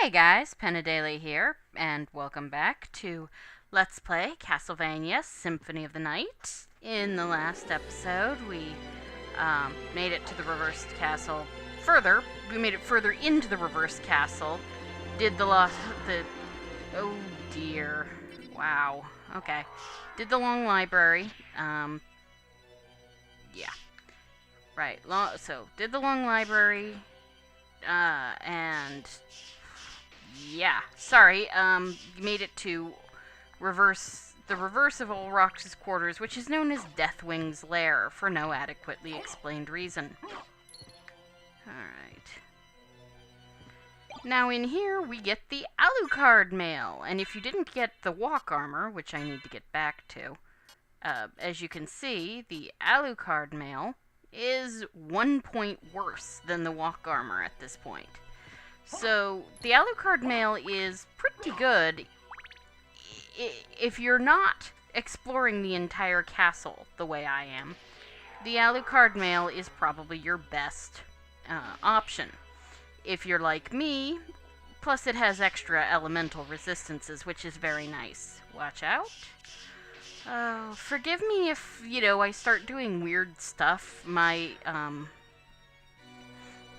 Hey guys, Penadele here, and welcome back to Let's Play Castlevania Symphony of the Night. In the last episode, we made it to the reversed castle further. We made it further into the reversed castle. Did the oh dear. Wow. Okay. Did the long library. Yeah. Right. So, did the long library. And yeah, sorry, made it to the reverse of Old Rox's quarters, which is known as Deathwing's Lair, for no adequately explained reason. Alright. Now in here, we get the Alucard mail, and if you didn't get the walk armor, which I need to get back to, as you can see, the Alucard mail is 1 point worse than the walk armor at this point. So, the Alucard mail is pretty good if you're not exploring the entire castle the way I am. The Alucard mail is probably your best option. If you're like me, plus it has extra elemental resistances, which is very nice. Watch out. Forgive me if, I start doing weird stuff.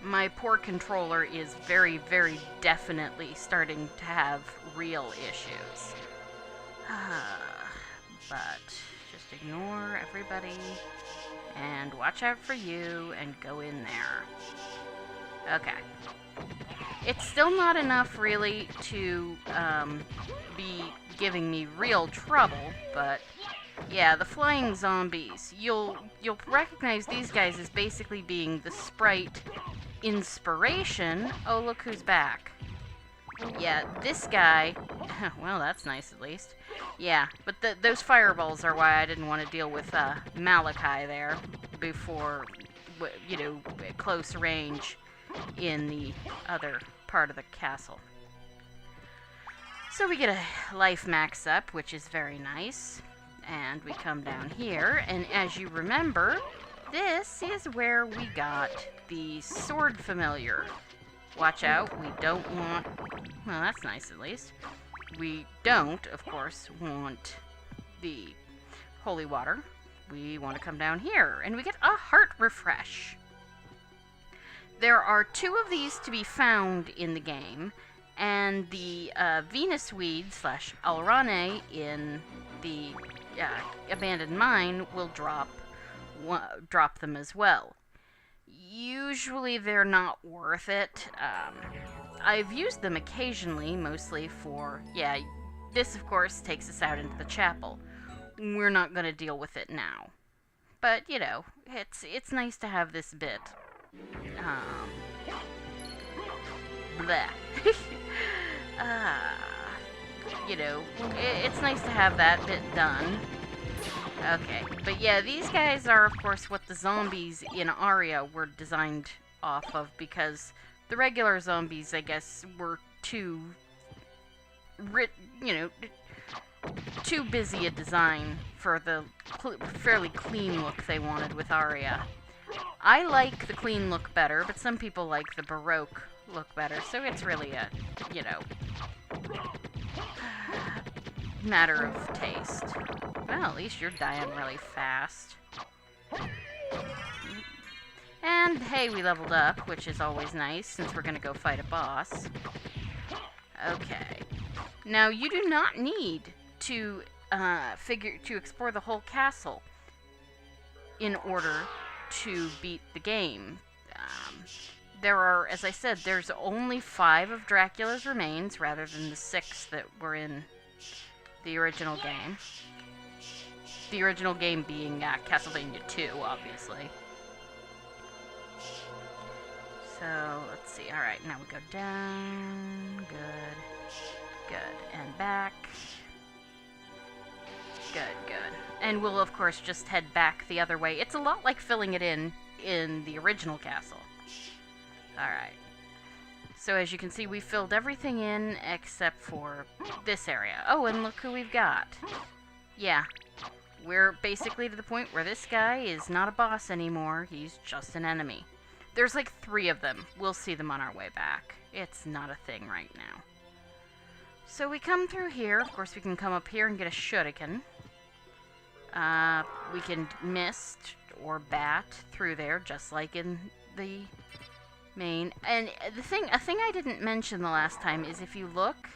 My poor controller is very, very definitely starting to have real issues. But just ignore everybody and watch out for you and go in there. Okay. It's still not enough, really, to be giving me real trouble, but yeah, the flying zombies. You'll recognize these guys as basically being the sprite inspiration. Oh, look who's back. Yeah, this guy. Well, that's nice at least. Yeah, but those fireballs are why I didn't want to deal with Malachi there before, at close range in the other part of the castle. So we get a life max up, which is very nice. And we come down here, and as you remember, this is where we got the sword familiar. Watch out, we don't want... Well, that's nice at least. We don't, of course, want the holy water. We want to come down here, and we get a heart refresh. There are 2 of these to be found in the game, and the Venus Weed / Alrane in the abandoned mine will drop them as well. Usually they're not worth it. I've used them occasionally, mostly for, this of course takes us out into the chapel. We're not going to deal with it now. But, it's nice to have this bit. Bleh. It's nice to have that bit done. Okay, but yeah, these guys are, of course, what the zombies in Aria were designed off of, because the regular zombies, I guess, were too busy a design for the fairly clean look they wanted with Aria. I like the clean look better, but some people like the Baroque look better, so it's really a, matter of taste. Well, at least you're dying really fast. And, hey, we leveled up, which is always nice, since we're gonna go fight a boss. Okay. Now, you do not need to, explore the whole castle in order to beat the game. There are, as I said, there's only 5 of Dracula's remains, rather than the 6 that were in the original game. The original game being Castlevania II, obviously. So, let's see. Alright, now we go down. Good. And back. Good. And we'll, of course, just head back the other way. It's a lot like filling it in the original castle. Alright. So as you can see, we filled everything in except for this area. Oh, and look who we've got. Yeah. We're basically to the point where this guy is not a boss anymore. He's just an enemy. There's like 3 of them. We'll see them on our way back. It's not a thing right now. So we come through here. Of course, we can come up here and get a shuriken. We can mist or bat through there, just like in the main. And a thing I didn't mention the last time is if you look,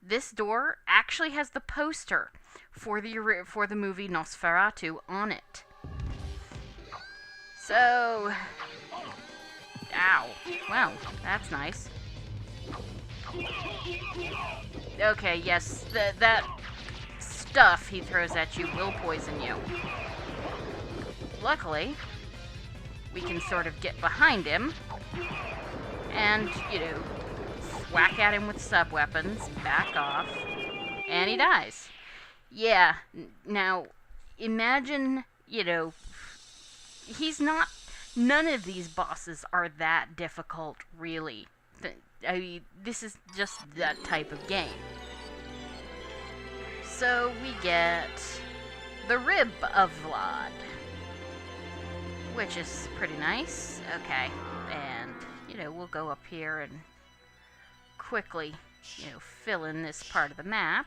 this door actually has the poster for the movie Nosferatu on it. So, ow. Well, that's nice. Okay, yes, that stuff he throws at you will poison you. Luckily, we can sort of get behind him and, you know, whack at him with sub-weapons, back off, and he dies. Yeah, now, imagine, you know, none of these bosses are that difficult, really. I mean, this is just that type of game. So we get the Rib of Vlad, which is pretty nice. Okay, and, you know, we'll go up here and quickly, you know, fill in this part of the map.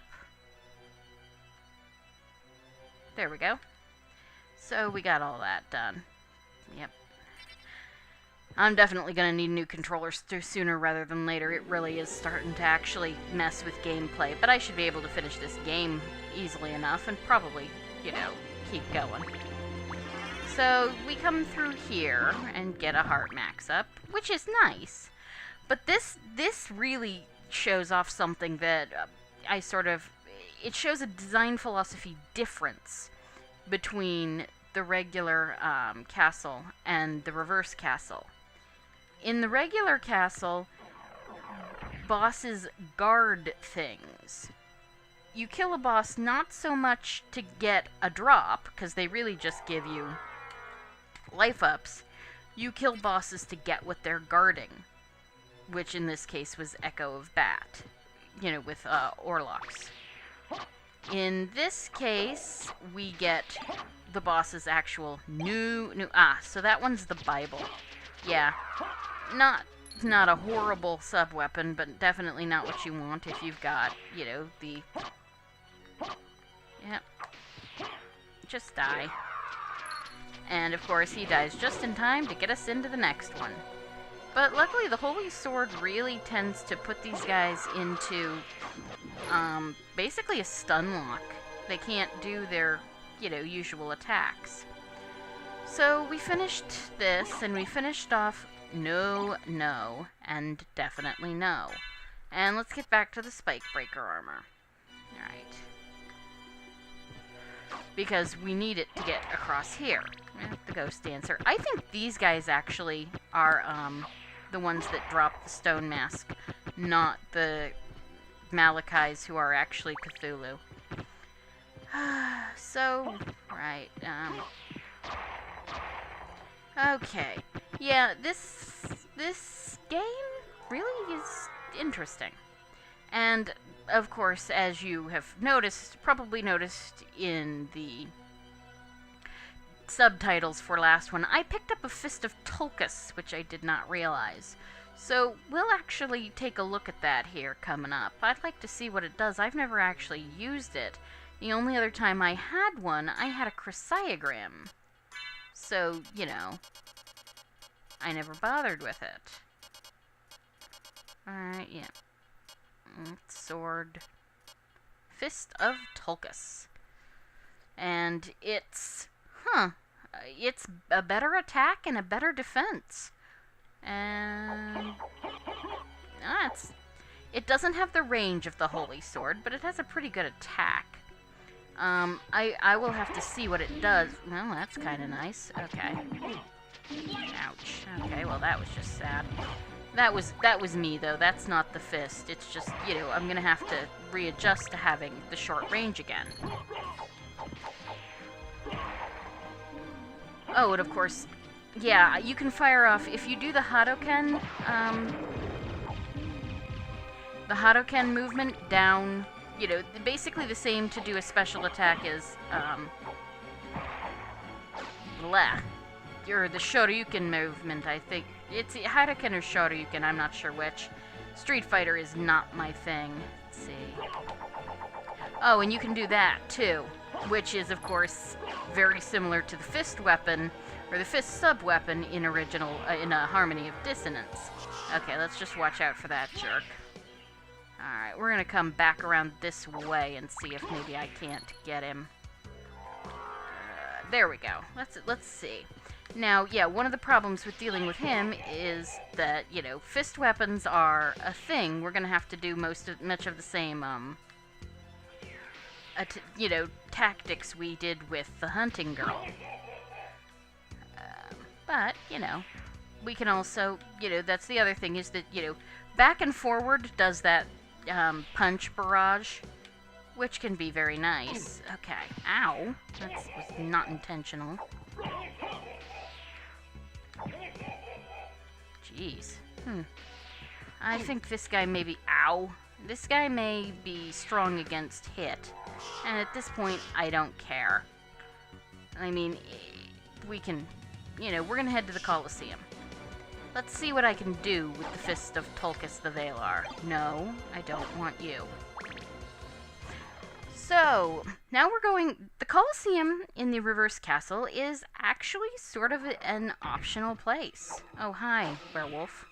There we go. So we got all that done. Yep. I'm definitely going to need new controllers sooner rather than later. It really is starting to actually mess with gameplay, but I should be able to finish this game easily enough and probably, you know, keep going. So we come through here and get a heart max up, which is nice. But this really shows off something that it shows a design philosophy difference between the regular castle and the reverse castle. In the regular castle, bosses guard things. You kill a boss not so much to get a drop, because they really just give you life ups. You kill bosses to get what they're guarding, which in this case was Echo of Bat, you know, with Orlocks. In this case, we get the boss's actual so that one's the Bible. Yeah, not a horrible sub-weapon, but definitely not what you want if you've got, you know, the... Yep. Just die. And, of course, he dies just in time to get us into the next one. But luckily, the Holy Sword really tends to put these guys into, basically a stun lock. They can't do their, you know, usual attacks. So we finished this, and we finished off no, and definitely no. And let's get back to the Spike Breaker armor. Alright. Because we need it to get across here. The Ghost Dancer. I think these guys actually are, the ones that drop the Stone Mask, not the Malachis who are actually Cthulhu. So, right, okay. Yeah, this game really is interesting. And, of course, as you have probably noticed in the subtitles for last one, I picked up a Fist of Tulkas, which I did not realize. So, we'll actually take a look at that here coming up. I'd like to see what it does. I've never actually used it. The only other time I had one, I had a Chrysiogram. So, you know, I never bothered with it. Alright, yeah. Sword. Fist of Tulkas. And it's a better attack and a better defense. And it doesn't have the range of the Holy Sword, but it has a pretty good attack. I will have to see what it does. Well, that's kind of nice. Okay. Ouch. Okay, well that was just sad. That was me though. That's not the fist. It's just, you know, I'm gonna have to readjust to having the short range again. Oh, and of course, yeah, you can fire off, if you do the Hadouken movement down, you know, basically the same to do a special attack as, Lair. or the Shoryuken movement, I think. It's Hadouken or Shoryuken, I'm not sure which. Street Fighter is not my thing. Let's see. Oh, and you can do that, too. Which is, of course, very similar to the fist weapon, or the fist sub-weapon in in a Harmony of Dissonance. Okay, let's just watch out for that jerk. Alright, we're gonna come back around this way and see if maybe I can't get him. There we go. Let's see. Now, yeah, one of the problems with dealing with him is that, you know, fist weapons are a thing. We're gonna have to do much of the same, you know, tactics we did with the hunting girl. But, you know, we can also, you know, that's the other thing is that, you know, back and forward does that punch barrage, which can be very nice. Okay. Ow. That was not intentional. Jeez. I think this guy may be... Ow. This guy may be strong against hit. And at this point, I don't care. I mean, we can... You know, we're gonna head to the Colosseum. Let's see what I can do with the Fist of Tulkas the Valar. No, I don't want you. So, now we're going... The Colosseum in the Reverse Castle is actually sort of an optional place. Oh, hi, werewolf.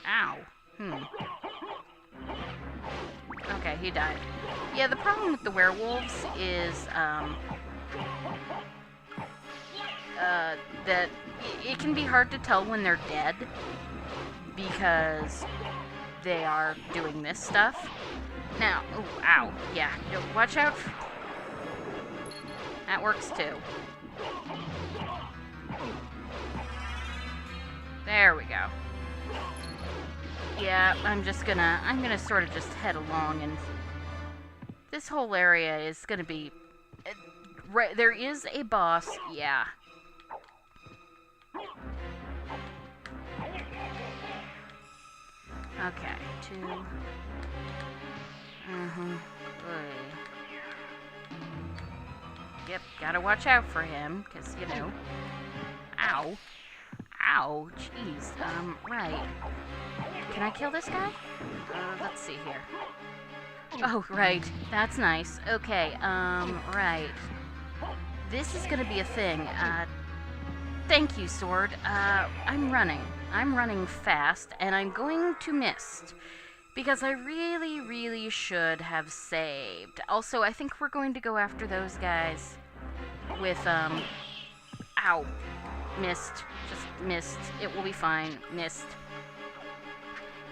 Ow. Okay, he died. Yeah, the problem with the werewolves is, that it can be hard to tell when they're dead because they are doing this stuff. Now, ooh, ow, yeah, watch out. That works too. There we go. Yeah, I'm gonna sort of just head along, and this whole area is gonna be, right, there is a boss, yeah. Okay, 2. Yep, gotta watch out for him, because, you know. Ow. Ow, jeez. Right. Can I kill this guy? Let's see here. Oh, right. That's nice. Okay, right. This is gonna be a thing. Thank you, sword. I'm running. I'm running fast, and I'm going to miss. Because I really, really should have saved. Also, I think we're going to go after those guys with, ow. Missed. Just missed. It will be fine. Missed.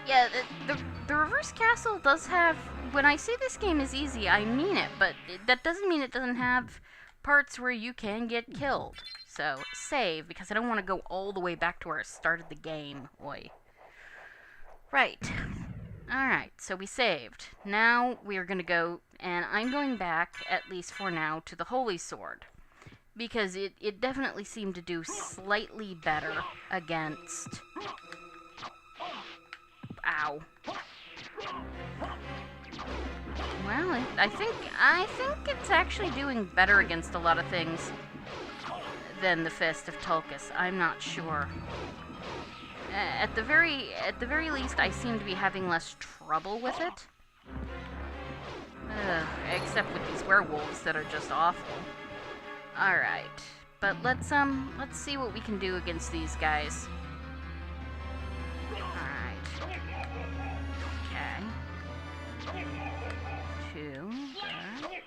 Yeah, the Reverse Castle does have... When I say this game is easy, I mean it, but that doesn't mean it doesn't have parts where you can get killed. So, save, because I don't want to go all the way back to where I started the game. Oi. Right. Alright, so we saved. Now we are going to go, and I'm going back, at least for now, to the Holy Sword. Because it definitely seemed to do slightly better against... Ow. Well, I think it's actually doing better against a lot of things than the Fist of Tulkas. I'm not sure. At the very least, I seem to be having less trouble with it. Except with these werewolves that are just awful. Alright. But let's see what we can do against these guys. Alright. Okay. 2. Good.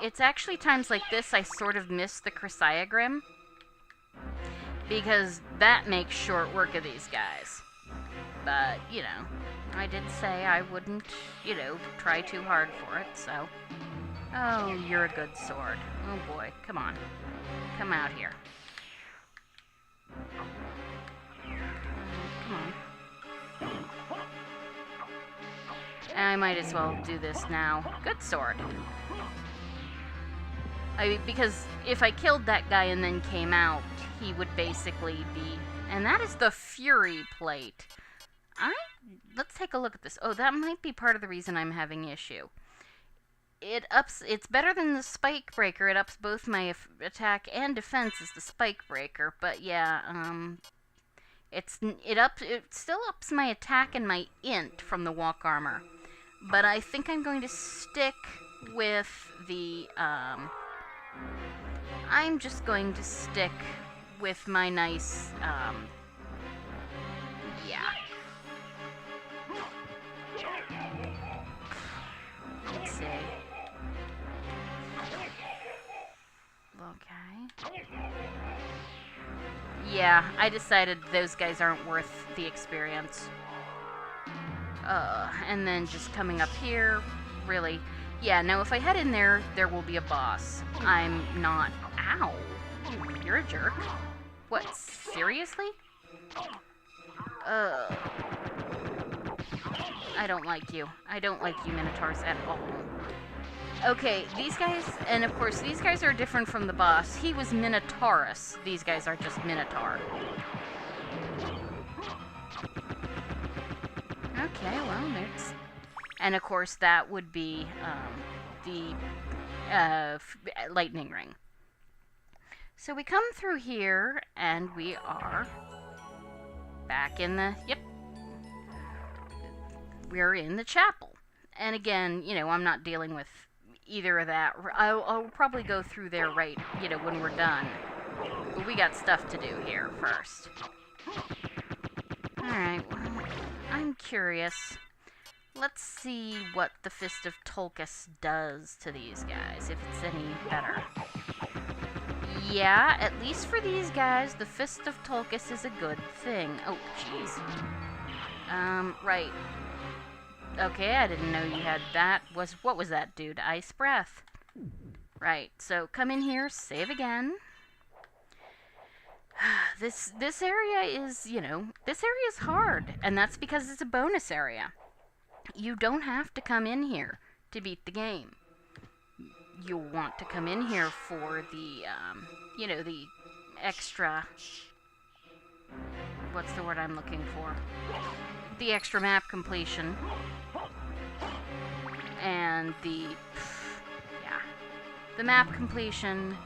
It's actually times like this I sort of miss the Chrysiogrim. Because that makes short work of these guys. But, you know, I did say I wouldn't, you know, try too hard for it, so... Oh, you're a good sword. Oh boy, come on. Come out here. Come on. I might as well do this now. Good sword. Because if I killed that guy and then came out, he would basically be... And that is the Fury Plate. Let's take a look at this. Oh, that might be part of the reason I'm having issue. it's better than the Spike Breaker. It ups both my attack and defense as the Spike Breaker, but yeah, it still ups my attack and my int from the walk armor. But I think I'm going to stick with the, I'm just going to stick with my nice, yeah. Let's see. Okay. Yeah, I decided those guys aren't worth the experience. And then just coming up here, really. Yeah, now if I head in there, there will be a boss. I'm not... Ow! You're a jerk. What, seriously? I don't like you. I don't like you, Minotaurs, at all. Okay, these guys, and of course, these guys are different from the boss. He was Minotaurus. These guys are just Minotaur. Okay, well, there's... And of course, that would be, the, lightning ring. So we come through here, and we are back in the... Yep. We're in the chapel. And again, you know, I'm not dealing with either of that. I'll probably go through there right, you know, when we're done. But we got stuff to do here first. Alright, well, I'm curious. Let's see what the Fist of Tulkas does to these guys, if it's any better. Yeah, at least for these guys, the Fist of Tulkas is a good thing. Oh, jeez. Right. Okay, I didn't know you had that. What was that, dude? Ice Breath. Right, so come in here, save again. This area is, you know, this area is hard, and that's because it's a bonus area. You don't have to come in here to beat the game. You'll want to come in here for the, you know, the extra... What's the word I'm looking for? The extra map completion. And the... Yeah. The map completion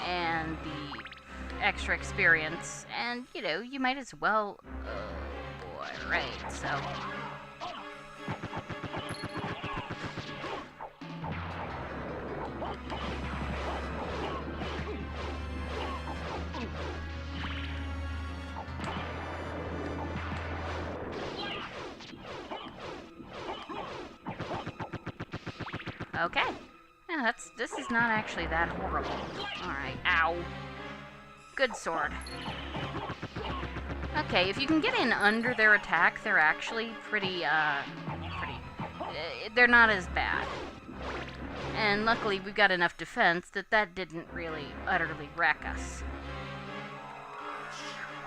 and the extra experience. And, you know, you might as well... Oh, boy, right, so... Okay. Yeah, this is not actually that horrible. Alright, ow. Good sword. Okay, if you can get in under their attack, they're actually pretty, they're not as bad. And luckily, we've got enough defense that didn't really utterly wreck us.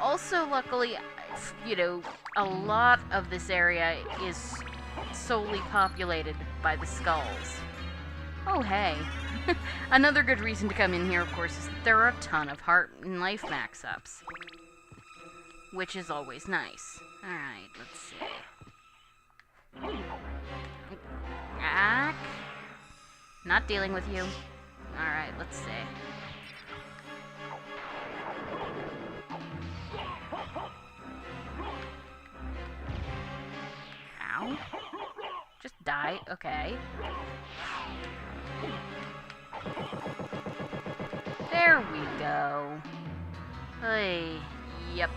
Also, luckily, you know, a lot of this area is solely populated by the skulls. Oh, hey. Another good reason to come in here, of course, is that there are a ton of heart and life max-ups. Which is always nice. Alright, let's see. Ack. Not dealing with you. Alright, let's see. Ow. Just die. Okay. There we go. Hey, yep.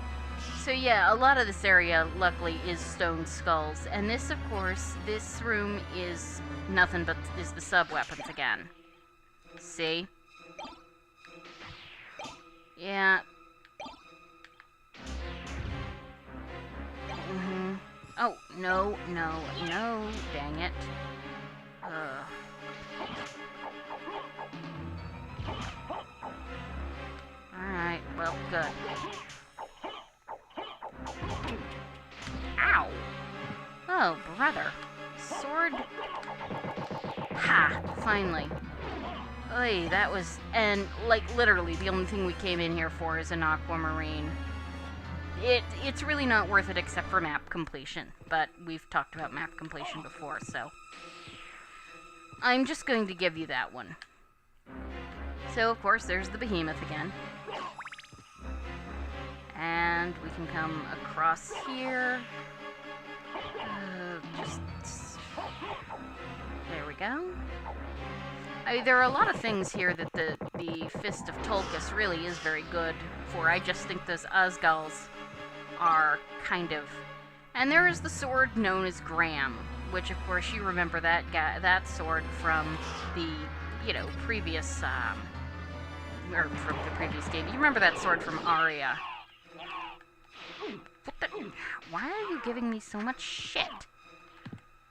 So yeah, a lot of this area, luckily, is stone skulls. And this, of course, this room is nothing but is the sub-weapons again. See? Yeah. Oh, no, dang it. Alright, well, good. Ow! Oh, brother. Sword. Ha! Finally. Oy, that was... And, like, literally, the only thing we came in here for is an aquamarine. It's really not worth it except for map completion, but we've talked about map completion before, so... I'm just going to give you that one. So, of course, there's the behemoth again. And we can come across here. There we go. There are a lot of things here that the Fist of Tulkas really is very good for. I just think those Uzgals are kind of... And there is the sword known as Graham, which, of course, you remember that sword from the, previous, or from the previous game. You remember that sword from Aria. What the... Why are you giving me so much shit?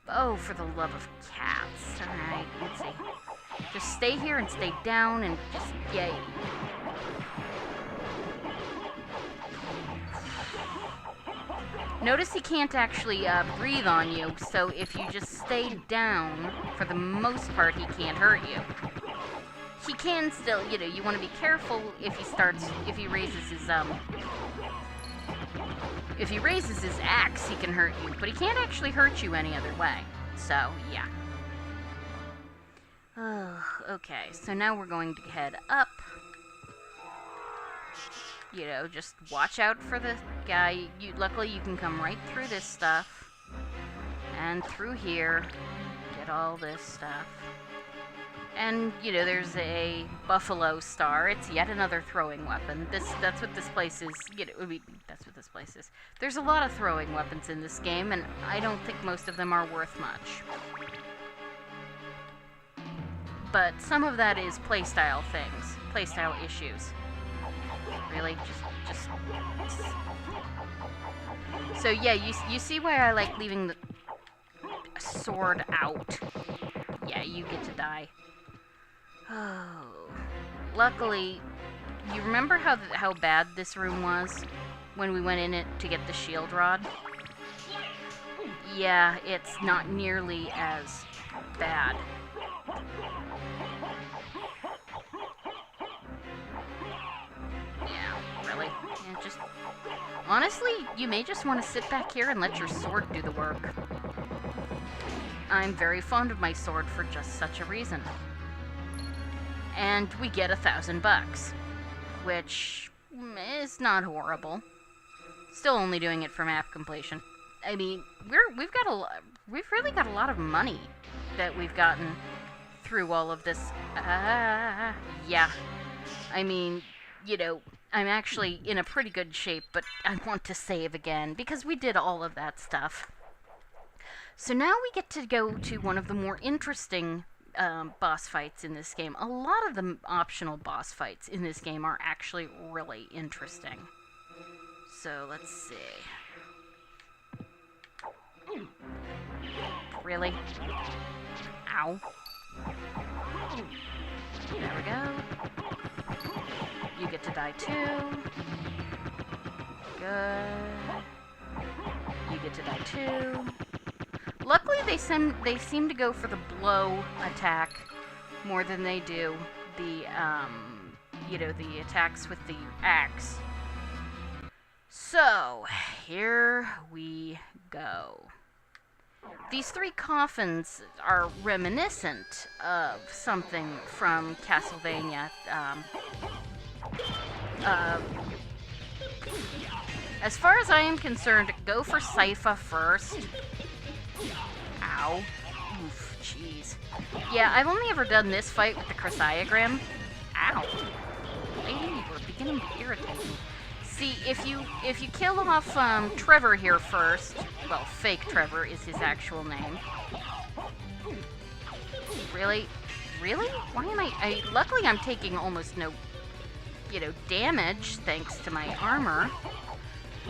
Oh, for the love of cats. Alright, let's see. Just stay here and stay down and just... Yay. Notice he can't actually breathe on you, so if you just stay down, for the most part, he can't hurt you. He can still, you want to be careful if he raises his axe, he can hurt you, but he can't actually hurt you any other way. So, yeah. Okay, so now we're going to head up. Just watch out for the guy. Luckily, you can come right through this stuff. And through here. Get all this stuff. And, there's a buffalo star. It's yet another throwing weapon. That's what this place is. That's what this place is. There's a lot of throwing weapons in this game, and I don't think most of them are worth much. But some of that is playstyle things. Playstyle issues. Really? Just... So, yeah, you see why I like leaving the sword out. Yeah, you get to die. Oh. Luckily, you remember how bad this room was when we went in it to get the shield rod? Yeah, it's not nearly as bad. Yeah, really? Yeah, just... Honestly, you may just want to sit back here and let your sword do the work. I'm very fond of my sword for just such a reason. And we get $1,000, which is not horrible. Still only doing it for map completion. I mean, we've really got a lot of money that we've gotten through all of this. Yeah. I mean, I'm actually in a pretty good shape, but I want to save again because we did all of that stuff. So now we get to go to one of the more interesting boss fights in this game. A lot of the optional boss fights in this game are actually really interesting. So let's see. Really? Ow. There we go. You get to die too. Good. You get to die too. Luckily, they seem to go for the blow attack more than they do the the attacks with the axe. So, here we go. These three coffins are reminiscent of something from Castlevania. As far as I am concerned, go for Sypha first. Ow. Oof, jeez. Yeah, I've only ever done this fight with the Chrysiogram. Ow. Lady, we're beginning to irritate me. See, if you kill off Trevor here first, well, fake Trevor is his actual name. Really? Really? Why am I luckily I'm taking almost no, damage thanks to my armor.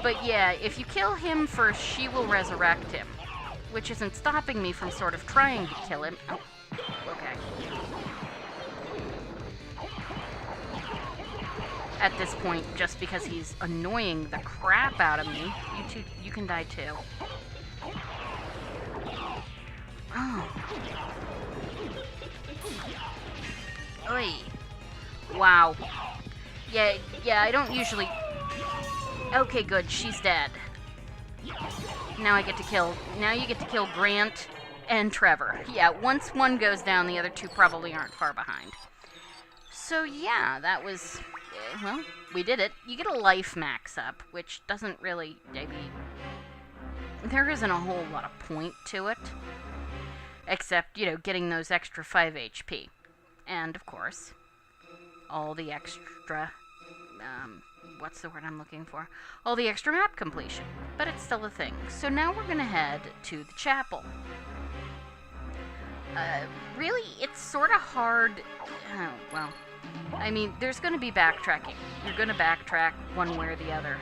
But yeah, if you kill him first, she will resurrect him. Which isn't stopping me from sort of trying to kill him. Oh, okay. At this point, just because he's annoying the crap out of me, you can die too. Oh. Oy. Wow. Yeah, I don't usually... Okay, good, she's dead. Now you get to kill Grant And Trevor. Yeah, once one goes down, the other two probably aren't far behind. So yeah, that was... well, we did it. You get a life max up, which doesn't really... I mean, there isn't a whole lot of point to it. Except, getting those extra 5 HP. And, of course, all the extra... what's the word I'm looking for? All the extra map completion. But it's still a thing. So now we're going to head to the chapel. Really, it's sort of hard... well... I mean, there's going to be backtracking. You're going to backtrack one way or the other.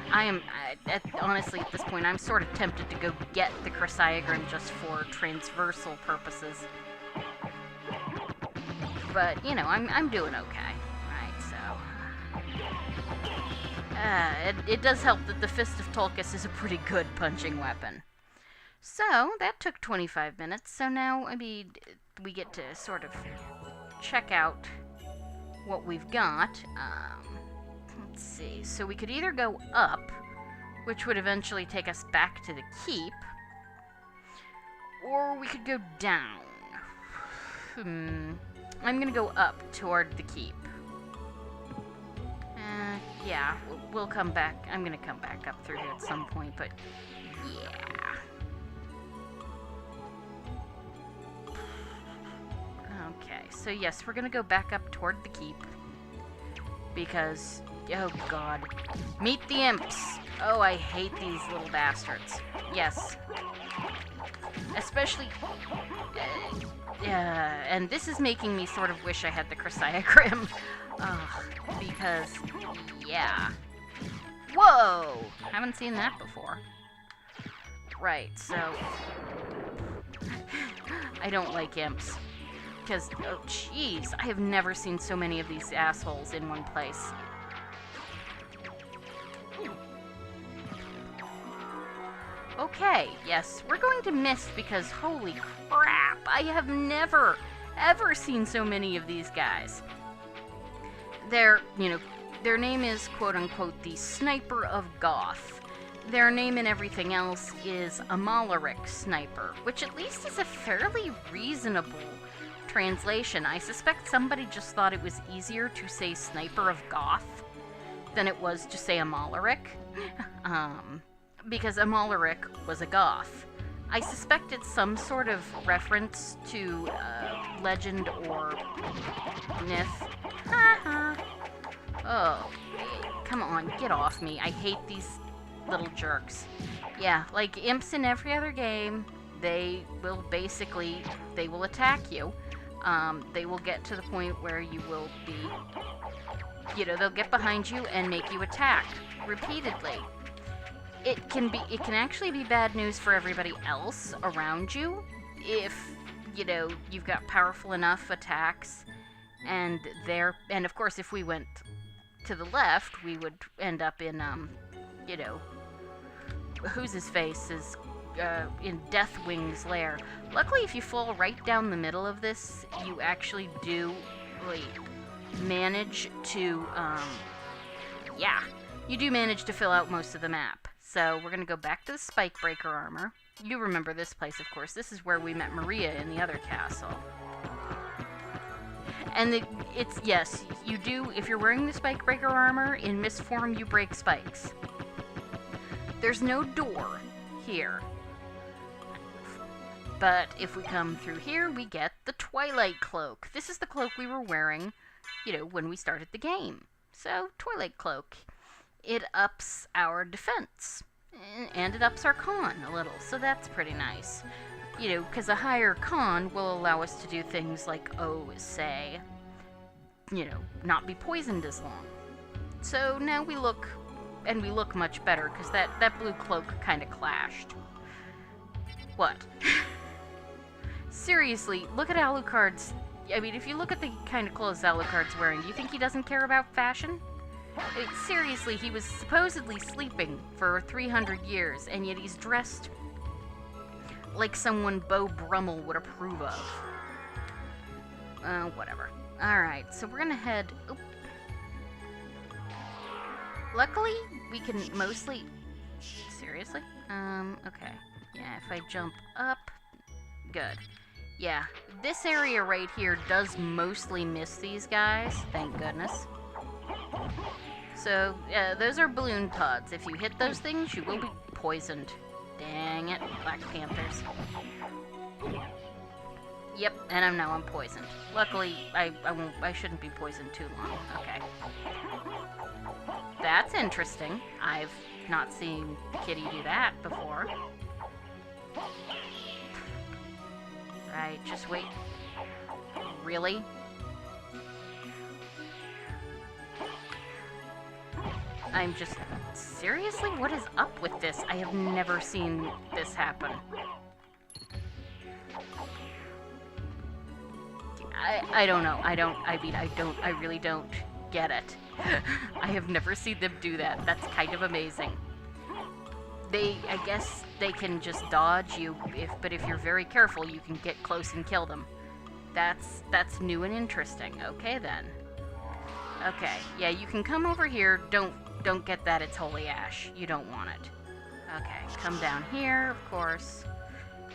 Honestly, at this point, I'm sort of tempted to go get the Chrysaegrim just for transversal purposes. But, I'm doing okay. Right, so... it does help that the Fist of Tulkas is a pretty good punching weapon. So, that took 25 minutes, so now, we get to sort of check out what we've got. Let's see. So we could either go up, which would eventually take us back to the keep, or we could go down. I'm gonna go up toward the keep. Yeah, we'll come back. I'm gonna come back up through here at some point, but yeah. Okay, so yes, we're gonna go back up toward the keep. Because, oh god. Meet the imps! Oh, I hate these little bastards. Yes. Especially... and this is making me sort of wish I had the Chrysaegrim. Because, yeah. Whoa! Haven't seen that before. Right, so... I don't like imps. Because, oh jeez, I have never seen so many of these assholes in one place. Okay, yes, we're going to miss because, holy crap, I have never, ever seen so many of these guys. Their name is, quote-unquote, the Sniper of Goth. Their name and everything else is Amalric Sniper, which at least is a fairly reasonable translation. I suspect somebody just thought it was easier to say Sniper of Goth than it was to say Amalric. Because Amalric was a goth. I suspect it's some sort of reference to legend or myth. Oh, come on, get off me. I hate these little jerks. Yeah, like imps in every other game, they will attack you. They will get to the point where you will be, they'll get behind you and make you attack repeatedly. It can actually be bad news for everybody else around you if, you've got powerful enough attacks and of course if we went to the left, we would end up in, who's his face is, in Deathwing's lair. Luckily, if you fall right down the middle of this, you actually do manage to, you do manage to fill out most of the map. So we're going to go back to the Spikebreaker armor. You remember this place, of course. This is where we met Maria in the other castle. And yes, you do, if you're wearing the Spikebreaker armor, in mist form, you break spikes. There's no door here. But if we come through here, we get the Twilight Cloak. This is the cloak we were wearing, when we started the game. So, Twilight Cloak. It ups our defense. And it ups our con a little, so that's pretty nice. Because a higher con will allow us to do things like, say, not be poisoned as long. So now we look much better, because that blue cloak kind of clashed. What? Seriously, look at Alucard's... I mean, if you look at the kind of clothes Alucard's wearing, do you think he doesn't care about fashion? Seriously, he was supposedly sleeping for 300 years, and yet he's dressed like someone Beau Brummel would approve of. Whatever. Alright, so we're gonna head... Oop. Luckily, we can mostly... Seriously? Okay. Yeah, if I jump up... good. Yeah, this area right here does mostly miss these guys, thank goodness. So, those are balloon pods. If you hit those things, you will be poisoned. Dang it, Black Panthers. Yep, and I'm poisoned. Luckily, I shouldn't be poisoned too long. Okay. That's interesting. I've not seen Kitty do that before. Right, just wait. Really? I'm just... Seriously? What is up with this? I have never seen this happen. I don't know. I really don't get it. I have never seen them do that. That's kind of amazing. I guess they can just dodge you, but if you're very careful, you can get close and kill them. That's new and interesting. Okay, then. Okay, yeah, you can come over here. Don't get that, it's holy ash. You don't want it. Okay, come down here, of course.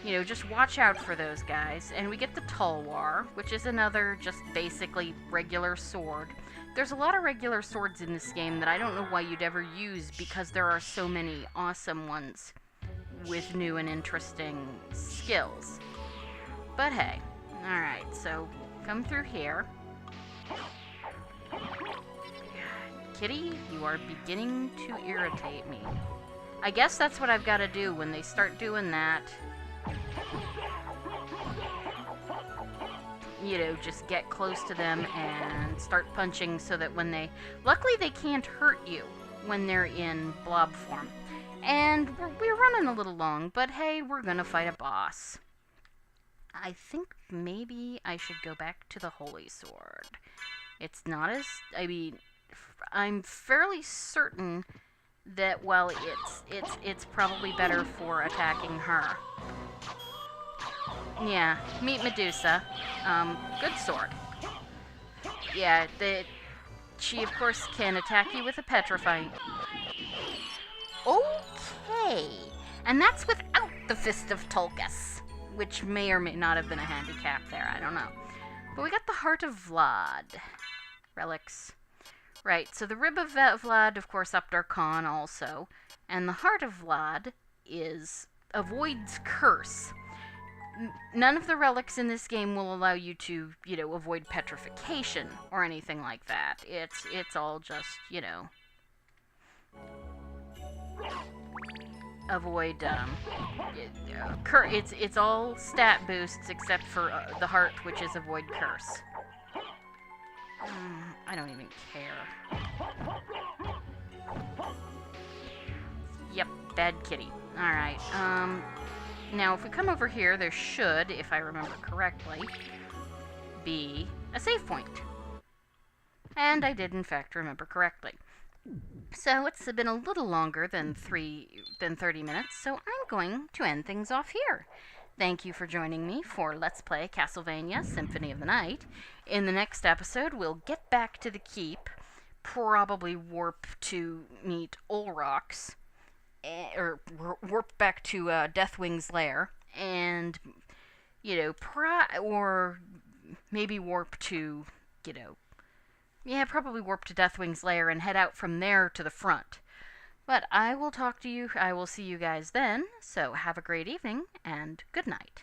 You know, just watch out for those guys. And we get the Talwar, which is another just basically regular sword. There's a lot of regular swords in this game that I don't know why you'd ever use because there are so many awesome ones with new and interesting skills. But hey, alright, so come through here. Kitty, you are beginning to irritate me. I guess that's what I've got to do when they start doing that. You know, just get close to them and start punching so that when they... Luckily, they can't hurt you when they're in blob form. And we're running a little long, but hey, we're gonna fight a boss. I think maybe I should go back to the Holy Sword. It's not as... I mean... I'm fairly certain that, well, it's probably better for attacking her. Yeah, meet Medusa. Good sword. Yeah, she of course can attack you with a petrifying. Okay, and that's without the Fist of Tulkas, which may or may not have been a handicap there, I don't know. But we got the Heart of Vlad. Relics. Right, so the Rib of Vlad, of course, upped our con also. And the Heart of Vlad avoids curse. None of the relics in this game will allow you to, you know, avoid petrification or anything like that. It's all just, you know, avoid, it's all stat boosts except for the heart, which is avoid curse. I don't even care. Yep, bad kitty. Alright, now if we come over here, there should, if I remember correctly, be a save point. And I did, in fact, remember correctly. So it's been a little longer than 30 minutes, so I'm going to end things off here. Thank you for joining me for Let's Play Castlevania Symphony of the Night. In the next episode, we'll get back to the keep, probably warp to meet Olrox, or warp back to Deathwing's lair, and, you know, or maybe warp to, you know, yeah, probably warp to Deathwing's lair and head out from there to the front. But I will see you guys then, so have a great evening, and good night.